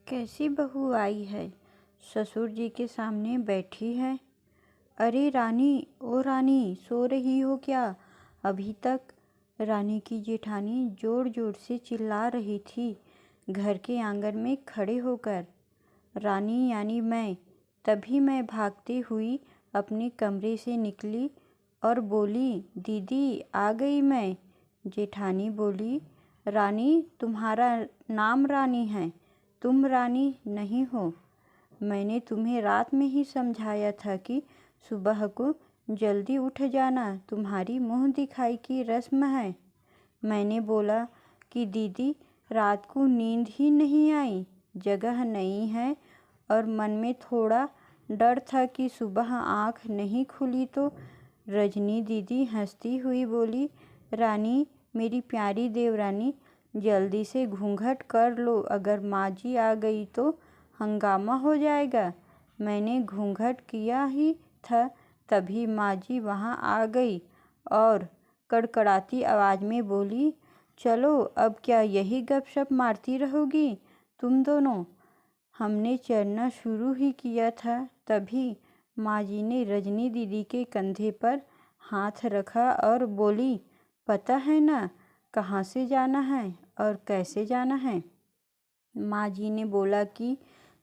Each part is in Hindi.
कैसी बहू आई है, ससुर जी के सामने बैठी है। अरे रानी, ओ रानी, सो रही हो क्या अभी तक? रानी की जेठानी जोर जोर से चिल्ला रही थी घर के आंगन में खड़े होकर। रानी यानी मैं। तभी मैं भागती हुई अपने कमरे से निकली और बोली, दीदी आ गई मैं। जेठानी बोली, रानी तुम्हारा नाम रानी है, तुम रानी नहीं हो। मैंने तुम्हें रात में ही समझाया था कि सुबह को जल्दी उठ जाना, तुम्हारी मुंह दिखाई की रस्म है। मैंने बोला कि दीदी रात को नींद ही नहीं आई, जगह नहीं है और मन में थोड़ा डर था कि सुबह आँख नहीं खुली तो। रजनी दीदी हंसती हुई बोली, रानी मेरी प्यारी देवरानी, जल्दी से घूंघट कर लो, अगर माँ जी आ गई तो हंगामा हो जाएगा। मैंने घूंघट किया ही था तभी माँ जी वहाँ आ गई और कड़कड़ाती आवाज़ में बोली, चलो अब क्या यही गपशप मारती रहोगी तुम दोनों? हमने चढ़ना शुरू ही किया था तभी माँ जी ने रजनी दीदी के कंधे पर हाथ रखा और बोली, पता है ना कहाँ से जाना है और कैसे जाना है? माँ जी ने बोला कि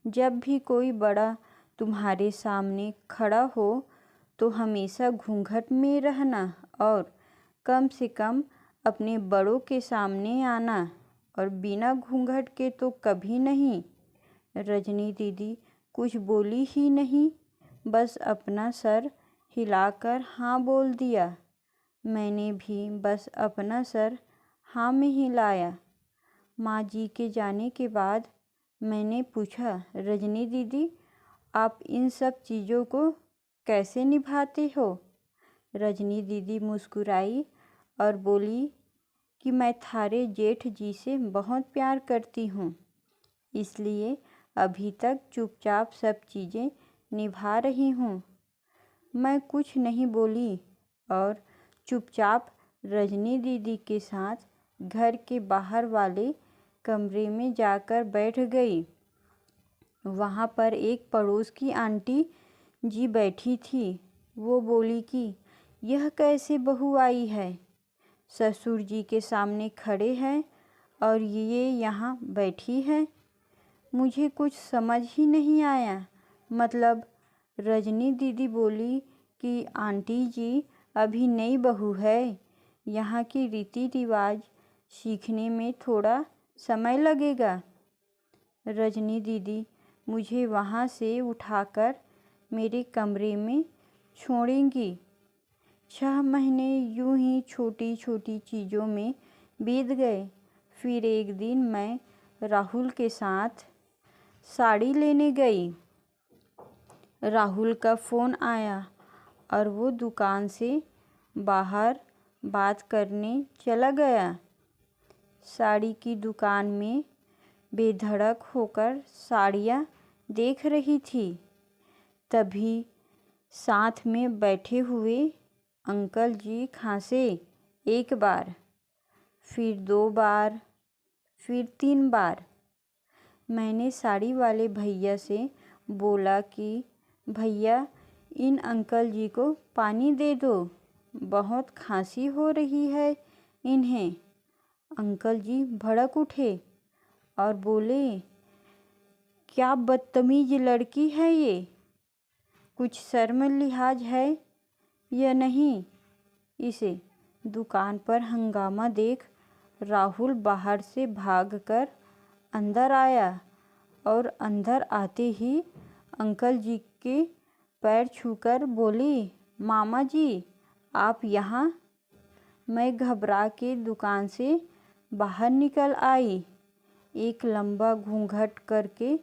जब भी कोई बड़ा तुम्हारे सामने खड़ा हो तो हमेशा घूंघट में रहना और कम से कम अपने बड़ों के सामने आना और बिना घूंघट के तो कभी नहीं। रजनी दीदी कुछ बोली ही नहीं, बस अपना सर हिलाकर हाँ बोल दिया। मैंने भी बस अपना सर हाँ में हिलाया। माँ जी के जाने के बाद मैंने पूछा, रजनी दीदी आप इन सब चीज़ों को कैसे निभाते हो? रजनी दीदी मुस्कुराई और बोली कि मैं थारे जेठ जी से बहुत प्यार करती हूँ, इसलिए अभी तक चुपचाप सब चीज़ें निभा रही हूँ। मैं कुछ नहीं बोली और चुपचाप रजनी दीदी के साथ घर के बाहर वाले कमरे में जाकर बैठ गई। वहाँ पर एक पड़ोस की आंटी जी बैठी थी। वो बोली कि यह कैसे बहू आई है, ससुर जी के सामने खड़े हैं और ये यहाँ बैठी है। मुझे कुछ समझ ही नहीं आया। मतलब रजनी दीदी बोली कि आंटी जी अभी नई बहू है, यहाँ की रीति रिवाज सीखने में थोड़ा समय लगेगा। रजनी दीदी मुझे वहाँ से उठाकर मेरे कमरे में छोड़ेंगी। 6 महीने यूं ही छोटी छोटी चीज़ों में बीत गए। फिर एक दिन मैं राहुल के साथ साड़ी लेने गई। राहुल का फ़ोन आया और वो दुकान से बाहर बात करने चला गया। साड़ी की दुकान में बेधड़क होकर साड़ियाँ देख रही थी। तभी साथ में बैठे हुए अंकल जी खांसे, 1 बार, फिर 2 बार, फिर 3 बार। मैंने साड़ी वाले भैया से बोला कि भैया इन अंकल जी को पानी दे दो, बहुत खांसी हो रही है इन्हें। अंकल जी भड़क उठे और बोले, क्या बदतमीज लड़की है ये, कुछ शर्म लिहाज है या नहीं इसे? दुकान पर हंगामा देख राहुल बाहर से भागकर अंदर आया और अंदर आते ही अंकल जी के पैर छूकर बोली, मामा जी आप यहाँ? मैं घबरा के दुकान से बाहर निकल आई, एक लंबा घूंघट करके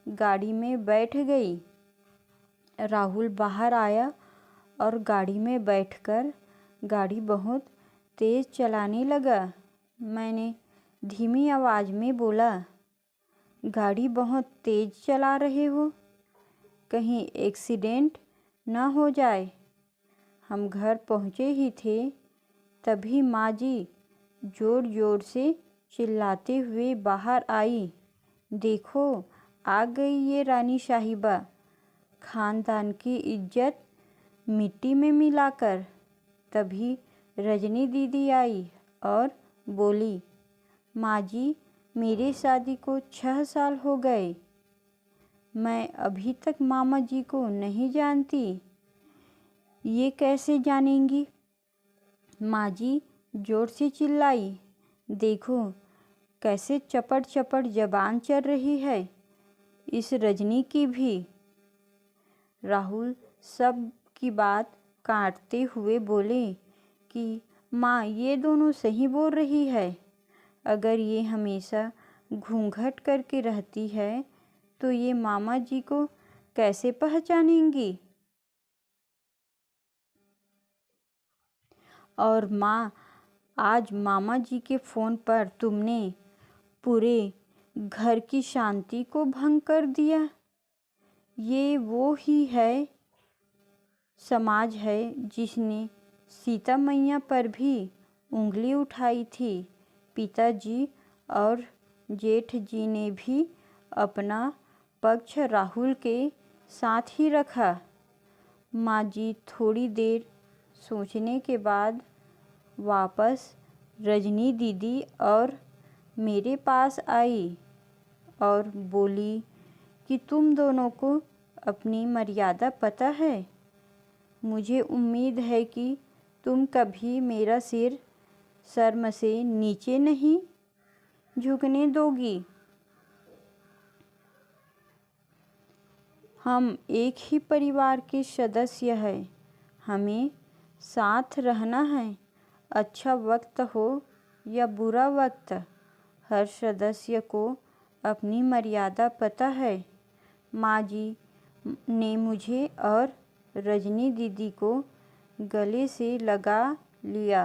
गाड़ी में बैठ गई। राहुल बाहर आया और गाड़ी में बैठकर गाड़ी बहुत तेज़ चलाने लगा। मैंने धीमी आवाज़ में बोला, गाड़ी बहुत तेज़ चला रहे हो, कहीं एक्सीडेंट ना हो जाए। हम घर पहुँचे ही थे तभी माँ जी ज़ोर ज़ोर से चिल्लाते हुए बाहर आई, देखो आ गई ये रानी साहिबा, खानदान की इज्जत मिट्टी में मिलाकर। तभी रजनी दीदी आई और बोली, माँ जी, मेरी शादी को 6 साल हो गए, मैं अभी तक मामा जी को नहीं जानती। ये कैसे जानेंगी? माँ जी जोर से चिल्लाई, देखो कैसे चपड़ चपड़ जबान चल रही है इस रजनी की भी। राहुल सब की बात काटते हुए बोले कि माँ, ये दोनों सही बोल रही है। अगर ये हमेशा घूंघट करके रहती है तो ये मामा जी को कैसे पहचानेंगी? और माँ, आज मामा जी के फ़ोन पर तुमने पूरे घर की शांति को भंग कर दिया। ये वो ही है समाज है जिसने सीता मैया पर भी उंगली उठाई थी। पिताजी और जेठ जी ने भी अपना पक्ष राहुल के साथ ही रखा। माँ जी थोड़ी देर सोचने के बाद वापस रजनी दीदी और मेरे पास आई और बोली कि तुम दोनों को अपनी मर्यादा पता है। मुझे उम्मीद है कि तुम कभी मेरा सिर शर्म से नीचे नहीं झुकने दोगी। हम एक ही परिवार के सदस्य हैं, हमें साथ रहना है। अच्छा वक्त हो या बुरा वक्त, हर सदस्य को अपनी मर्यादा पता है। माँ जी ने मुझे और रजनी दीदी को गले से लगा लिया।